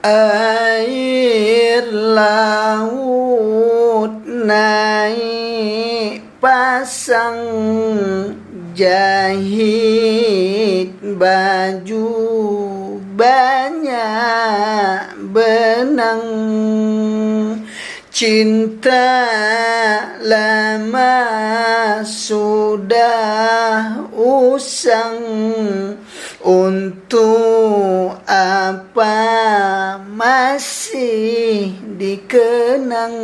Air laut naik pasang, jahit baju banyak benang. Cinta lama sudah usang, untuk apa masih dikenang.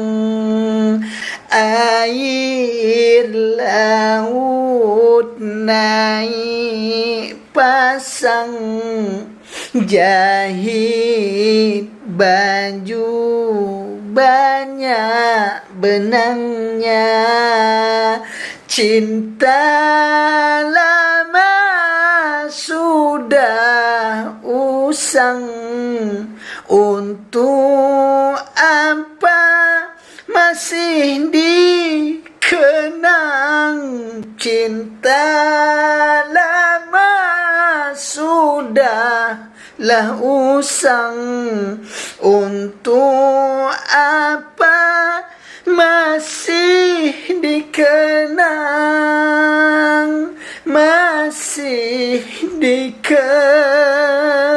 Air laut naik pasang, jahit baju banyak benangnya. Cinta lama sudah usang, untuk apa masih dikenang. Cinta lama sudahlah usang, untuk apa masih dikenang, masih dikenang.